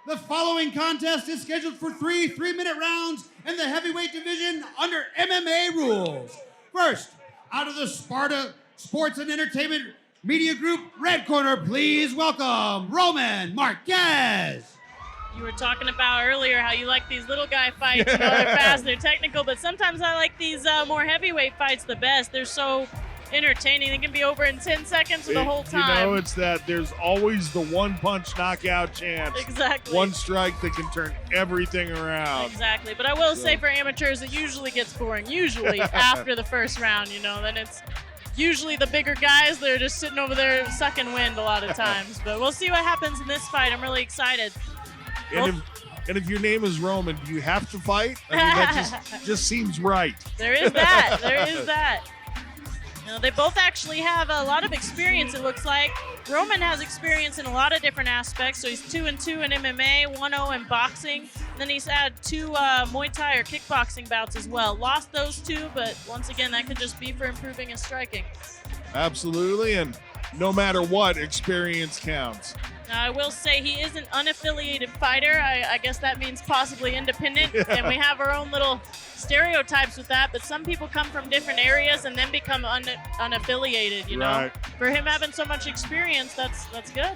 The following contest is scheduled for three 3-minute rounds in the heavyweight division under MMA rules. First, out of the Sparta Sports and Entertainment Media Group, red corner, please welcome Roman Marquez. You were talking about earlier how you like these little guy fights. You know, they're fast, they're technical, but sometimes I like these more heavyweight fights the best. They're so entertaining. They can be over in 10 seconds or the whole time. You know, it's that there's always the one-punch knockout chance. Exactly. One strike that can turn everything around. Exactly. But I will say for amateurs, it usually gets boring. Usually after the first round, you know, then it's usually the bigger guys. They're just sitting over there sucking wind a lot of times. But we'll see what happens in this fight. I'm really excited. And if your name is Roman, do you have to fight? I mean, that just seems right. There is that. There is that. You know, they both actually have a lot of experience, it looks like. Roman has experience in a lot of different aspects. So he's 2-2 in MMA, 1-0 in boxing. And then he's had 2 Muay Thai or kickboxing bouts as well. Lost those 2, but once again, that could just be for improving his striking. Absolutely, and no matter what, experience counts. Now, I will say he is an unaffiliated fighter. I guess that means possibly independent, and we have our own little stereotypes with that, but some people come from different areas and then become unaffiliated, you know? Right. For him having so much experience, that's good.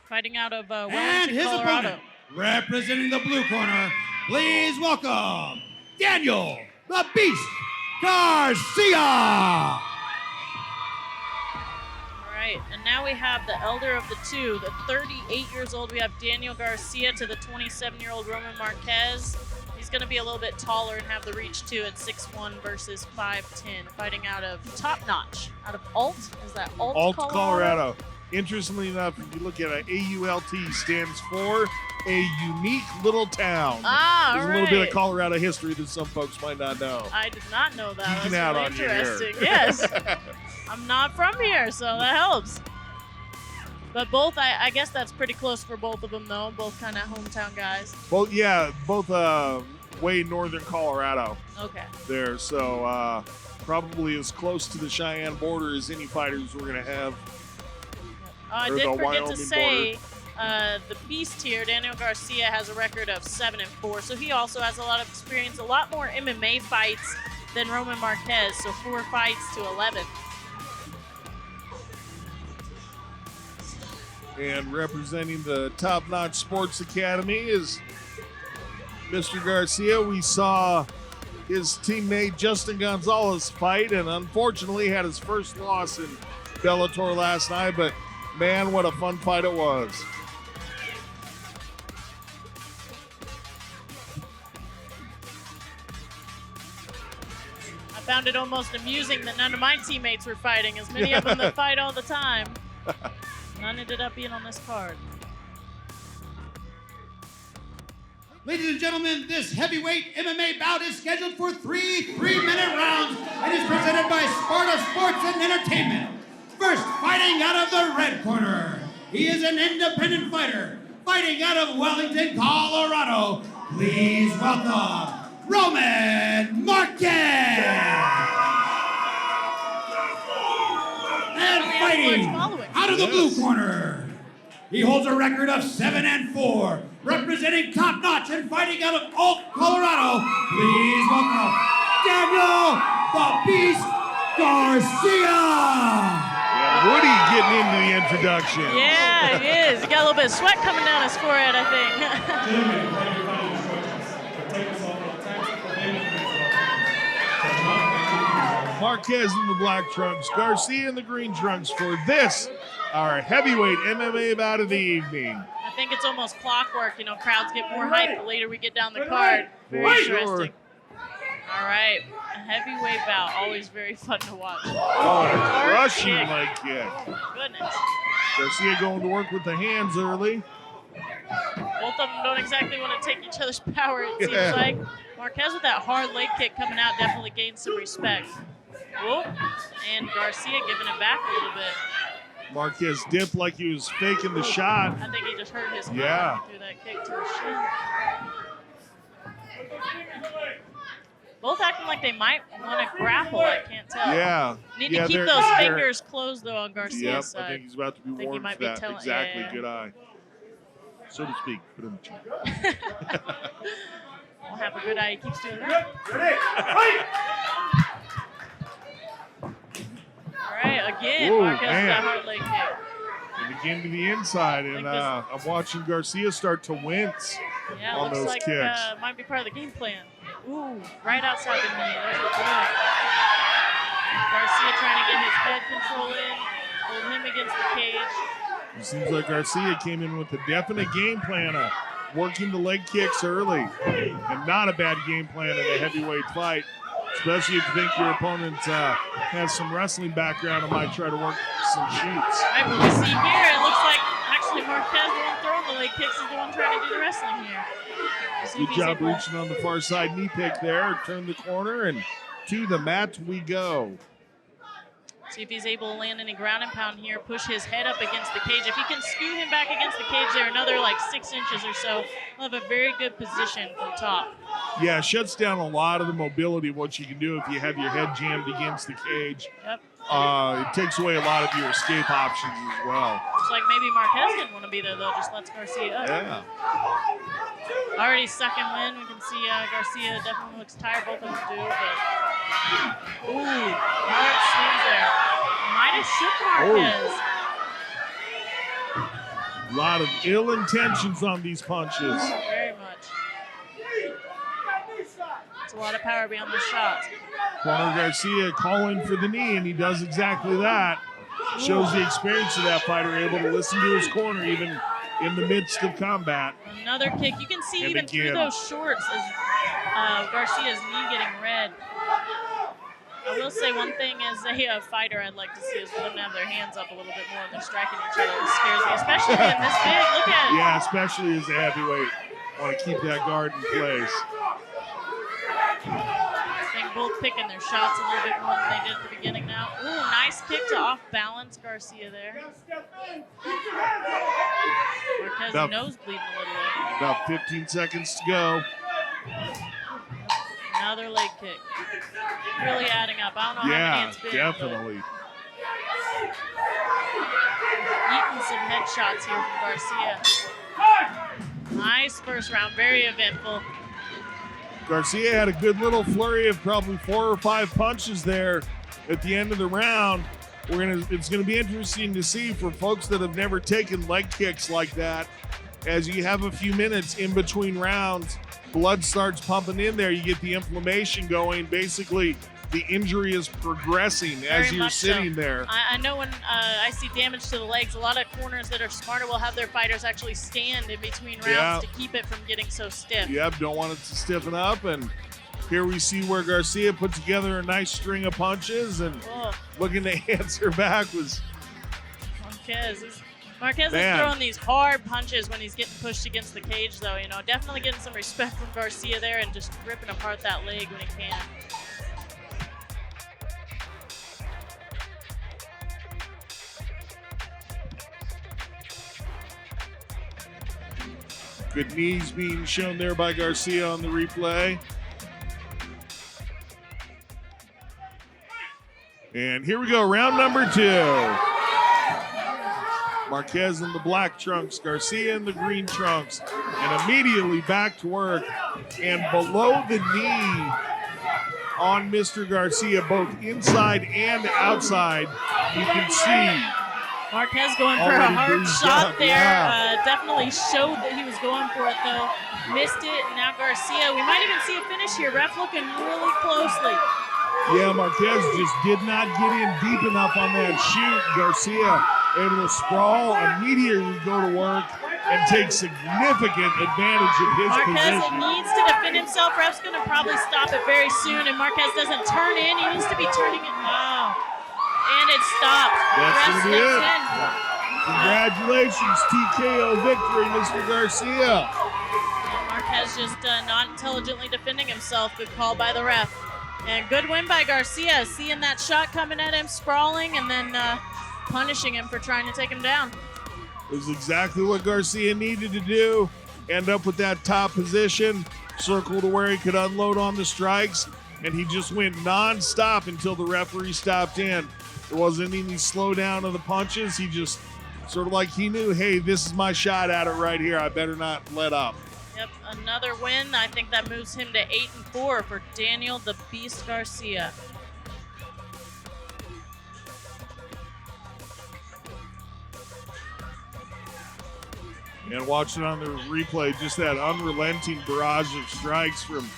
Fighting out of And Wellington, his Colorado. opponent, representing the blue corner, please welcome Daniel the Beast Garcia. All right, and now we have the elder of the two, the 38 years old. We have Daniel Garcia to the 27-year-old Roman Marquez. He's going to be a little bit taller and have the reach too at 6'1" versus 5'10", fighting out of Top Notch, out of Alt. Is that Alt, Colorado. Interestingly enough, if you look at it, AULT stands for a unique little town. Ah, There's all a little bit right. of Colorado history that some folks might not know. I did not know that. Geeking That's out really on you here. interesting. Yes. I'm not from here, so that helps. But both, I guess that's pretty close for both of them, though. Both kind of hometown guys. Both way northern Colorado Okay. there. So probably as close to the Cheyenne border as any fighters we're going to have. I Or did the forget Wyoming to say, the beast here, Daniel Garcia, has a record of 7-4, so he also has a lot of experience, a lot more MMA fights than Roman Marquez, so 4 fights to 11. And representing the Top Notch Sports Academy is Mr. Garcia. We saw his teammate Justin Gonzalez fight, and unfortunately had his first loss in Bellator last night, but man, what a fun fight it was. I found it almost amusing that none of my teammates were fighting, as many of them that fight all the time. None ended up being on this card. Ladies and gentlemen, this heavyweight MMA bout is scheduled for 3 3-minute rounds and is presented by Sparta Sports and Entertainment. First, fighting out of the red corner, he is an independent fighter, fighting out of Wellington, Colorado. Please welcome Roman Marquez. And fighting out of the blue corner, he holds a record of 7-4, representing Top Notch and fighting out of Alt, Colorado. Please welcome Daniel the Beast Garcia. Woody getting into the introduction. Yeah, he is. He got a little bit of sweat coming down his forehead, I think. Marquez in the black trunks, Garcia in the green trunks for this, our heavyweight MMA bout of the evening. I think it's almost clockwork. You know, crowds get more hype the later we get down the card. Very interesting. All right, a heavyweight bout, always very fun to watch. Oh, rushing leg kick. Goodness. Garcia going to work with the hands early. Both of them don't exactly want to take each other's power, it seems like. Marquez with that hard leg kick coming out definitely gained some respect. Whoop. And Garcia giving it back a little bit. Marquez dipped like he was faking the shot. I think he just hurt his Yeah. hand through that kick to the shin. Both acting like they might want to grapple. I can't tell. Yeah. Need to keep those fingers closed, though, on Garcia's yep, side. I think he's about to be warned for that. Exactly. Good eye. So to speak. Put him in the chair. We'll have a good eye. He keeps doing that. All right, again, Marquez with that hard leg kick. And again to the inside, and I'm watching Garcia start to wince on those kicks. Might be part of the game plan. Ooh, right outside the knee. Those are good. Garcia trying to get his head control in, hold him against the cage. It seems like Garcia came in with a definite game plan of working the leg kicks early, and not a bad game plan in a heavyweight fight, especially if you think your opponent has some wrestling background and might try to work some shoots. All right, well, we see here, it looks like actually Marquez, the one throwing the leg kicks, is the one trying to do the wrestling here. Good job reaching on the far side knee pick there. Turn the corner, and to the mat we go. See if he's able to land any ground and pound here, push his head up against the cage. If he can scoot him back against the cage there another like 6 inches or so, he'll have a very good position from top. Yeah, it shuts down a lot of the mobility of what you can do if you have your head jammed against the cage. Yep. It takes away a lot of your escape options as well. Looks like maybe Marquez didn't want to be there, though, just lets Garcia up. Yeah. Already second win. We can see Garcia definitely looks tired, both of them do, but ooh, hard swings there. Might have shook Marquez. A lot of ill intentions on these punches. Very much. It's a lot of power behind the shots. Corner Garcia calling for the knee, and he does exactly that. Shows the experience of that fighter, able to listen to his corner even in the midst of combat. Another kick. You can see even through those shorts as Garcia's knee getting red. I will say one thing as a fighter I'd like to see is for them to have their hands up a little bit more when they're striking each other. It scares me, especially in this big. Look at it. Yeah, especially as a heavyweight. Want to keep that guard in place. I think both picking their shots a little bit more than they did at the beginning now. Ooh, nice kick to off-balance Garcia there. Marquez nosebleeding a little bit. About 15 seconds to go. Another leg kick. Really adding up. I don't know how many it's been. Yeah, definitely. Eating some headshots here from Garcia. Nice first round. Very eventful. Garcia had a good little flurry of probably 4 or 5 punches there at the end of the round. It's gonna be interesting to see for folks that have never taken leg kicks like that. As you have a few minutes in between rounds, blood starts pumping in there. You get the inflammation going. Basically, the injury is progressing as you're sitting there. I know when I see damage to the legs, a lot of corners that are smarter will have their fighters actually stand in between rounds to keep it from getting so stiff. Yep, don't want it to stiffen up. And here we see where Garcia put together a nice string of punches, and looking to answer back was Marquez. Marquez is throwing these hard punches when he's getting pushed against the cage, though. You know, definitely getting some respect from Garcia there and just ripping apart that leg when he can. good knees being shown there by Garcia on the replay. And here we go, round number 2. Marquez in the black trunks, Garcia in the green trunks, and immediately back to work. And below the knee on Mr. Garcia, both inside and outside, you can see Marquez going for a hard shot there. Definitely showed that he was going for it, though. Missed it, and now Garcia. We might even see a finish here. Ref looking really closely. Yeah, Marquez just did not get in deep enough on that shoot. Garcia able to sprawl, immediately go to work, and take significant advantage of his position. Marquez needs to defend himself. Ref's going to probably stop it very soon, and Marquez doesn't turn in. He needs to be turning it. Oh. And it stopped. That's going to be it. In. Congratulations, TKO victory, Mr. Garcia. And Marquez just not intelligently defending himself. Good call by the ref. And good win by Garcia, seeing that shot coming at him, sprawling, and then punishing him for trying to take him down. It was exactly what Garcia needed to do. End up with that top position, circle to where he could unload on the strikes, and he just went non-stop until the referee stopped in. There wasn't any slowdown of the punches. He just sort of like he knew, hey, this is my shot at it right here. I better not let up. Yep, another win. I think that moves him to 8-4 for Daniel the Beast Garcia. And watching on the replay, just that unrelenting barrage of strikes from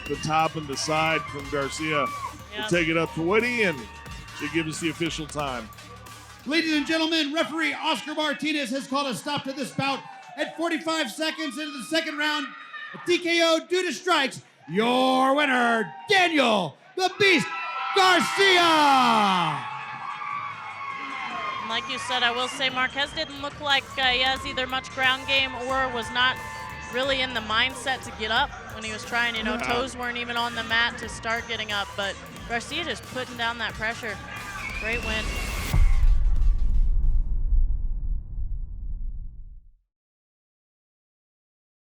the top and the side from Garcia. We'll take it up to Woody, and they give us the official time. Ladies and gentlemen, referee Oscar Martinez has called a stop to this bout at 45 seconds into the second round. A TKO due to strikes. Your winner, Daniel the Beast Garcia. Like you said, I will say Marquez didn't look like he has either much ground game or was not really in the mindset to get up when he was trying. You know, toes weren't even on the mat to start getting up, but Garcia just putting down that pressure. Great win.